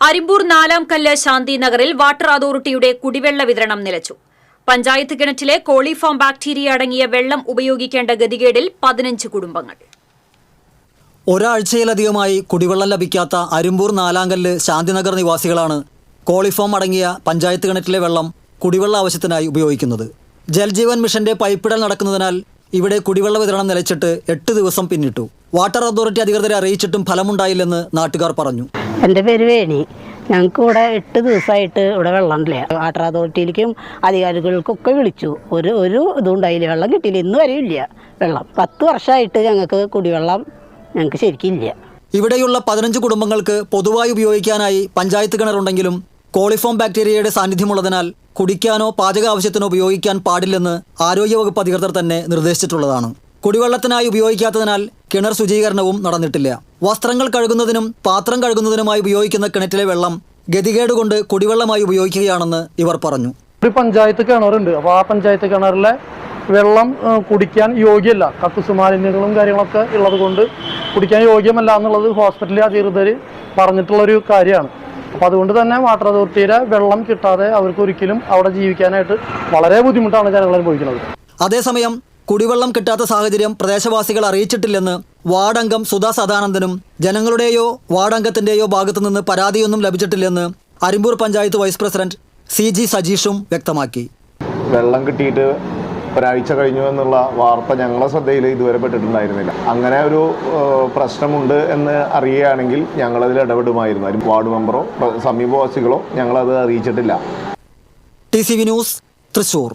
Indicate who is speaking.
Speaker 1: അരിമ്പൂർ നാലാം കല്ല് ശാന്തിനഗറിൽ വാട്ടർ അതോറിറ്റിയുടെ കുടിവെള്ള വിതരണം നിലച്ചു. പഞ്ചായത്ത് കിണറ്റിലെ കോളിഫോം ബാക്ടീരിയ അടങ്ങിയ വെള്ളം ഉപയോഗിക്കേണ്ട ഗതികേടിൽ 15 കുടുംബങ്ങൾ.
Speaker 2: ഒരാഴ്ചയിലധികമായി കുടിവെള്ളം ലഭിക്കാത്ത അരിമ്പൂർ നാലാങ്കല്ല് ശാന്തിനഗർ നിവാസികളാണ് കോളിഫോം അടങ്ങിയ പഞ്ചായത്ത് കിണറ്റിലെ വെള്ളം കുടിവെള്ള ആവശ്യത്തിനായി ഉപയോഗിക്കുന്നത്. ജൽജീവൻ മിഷന്റെ പൈപ്പിടൽ നടക്കുന്നതിനാൽ ഇവിടെ കുടിവെള്ള വിതരണം നിലച്ചിട്ട് 8 ദിവസം പിന്നിട്ടു. വാട്ടർ അതോറിറ്റി അധികൃതരെ അറിയിച്ചിട്ടും ഫലമുണ്ടായില്ലെന്ന് നാട്ടുകാർ പറഞ്ഞു.
Speaker 3: എൻ്റെ പേര് വേണി. ഞങ്ങൾക്ക് ഇവിടെ 8 ദിവസമായിട്ട് ഇവിടെ വെള്ളമില്ല. വാട്ടർ അതോറിറ്റിയിലേക്കും അധികാരികൾക്കൊക്കെ വിളിച്ചു. ഒരു ഇതും ഉണ്ടായില്ല, വെള്ളം കിട്ടിയില്ല. ഇന്ന് വരെയും ഇല്ല വെള്ളം. 10 വർഷമായിട്ട് ഞങ്ങൾക്ക് കുടിവെള്ളം ഞങ്ങൾക്ക് ശരിക്കും ഇല്ല.
Speaker 2: ഇവിടെയുള്ള 15 കുടുംബങ്ങൾക്ക് പൊതുവായി ഉപയോഗിക്കാനായി പഞ്ചായത്ത് കിണറുണ്ടെങ്കിലും കോളിഫോം ബാക്ടീരിയയുടെ സാന്നിധ്യമുള്ളതിനാൽ കുടിക്കാനോ പാചക ആവശ്യത്തിനോ ഉപയോഗിക്കാൻ പാടില്ലെന്ന് ആരോഗ്യവകുപ്പ് അധികൃതർ തന്നെ നിർദ്ദേശിച്ചിട്ടുള്ളതാണ്. കുടിവെള്ളത്തിനായി ഉപയോഗിക്കാത്തതിനാൽ കിണർ ശുചീകരണവും നടന്നിട്ടില്ല. വസ്ത്രങ്ങൾ കഴുകുന്നതിനും പാത്രം കഴുകുന്നതിനുമായി ഉപയോഗിക്കുന്ന കിണറ്റിലെ വെള്ളം ഗതികേടുകൊണ്ട് കുടിവെള്ളമായി ഉപയോഗിക്കുകയാണെന്ന് ഇവർ പറഞ്ഞു.
Speaker 4: ഒരു പഞ്ചായത്ത് കിണറുണ്ട്. അപ്പോൾ ആ പഞ്ചായത്ത് കിണറിലെ വെള്ളം കുടിക്കാൻ യോഗ്യമല്ല. കക്കൂസ് മാലിന്യങ്ങളും കാര്യങ്ങളൊക്കെ ഉള്ളത് കൊണ്ട് കുടിക്കാൻ യോഗ്യമല്ല എന്നുള്ളത് ഹോസ്പിറ്റലിലെ അധികൃതർ പറഞ്ഞിട്ടുള്ളൊരു കാര്യമാണ്. അപ്പോൾ അതുകൊണ്ട് തന്നെ വാട്ടർ അതോറിറ്റിയുടെ വെള്ളം കിട്ടാതെ അവർക്ക് ഒരിക്കലും അവിടെ ജീവിക്കാനായിട്ട് വളരെ ബുദ്ധിമുട്ടാണ് ജനങ്ങൾ അനുഭവിക്കുന്നത്.
Speaker 2: അതേസമയം കുടിവെള്ളം കിട്ടാത്ത സാഹചര്യം പ്രദേശവാസികൾ അറിയിച്ചിട്ടില്ലെന്ന് വാർഡംഗം സുധാ സദാനന്ദനും ജനങ്ങളുടെയോ വാർഡംഗത്തിൻ്റെയോ ഭാഗത്തുനിന്ന് പരാതിയൊന്നും ലഭിച്ചിട്ടില്ലെന്ന് Arimpur panchayat vice president CG സജീഷും വ്യക്തമാക്കി.
Speaker 5: വെള്ളം കിട്ടിയിട്ട് ഒരാഴ്ച കഴിഞ്ഞു എന്നുള്ള വാർത്ത ഞങ്ങളുടെ ശ്രദ്ധയിൽ ഇതുവരെ പെട്ടിട്ടുണ്ടായിരുന്നില്ല. അങ്ങനെ ഒരു പ്രശ്നമുണ്ട് എന്ന് അറിയുകയാണെങ്കിൽ ഞങ്ങളതിൽ ഇടപെടുമായിരുന്നു. വാർഡ് മെമ്പറോ സമീപവാസികളോ ഞങ്ങളത് അറിയിച്ചിട്ടില്ല.
Speaker 2: TCV news, Thrissur.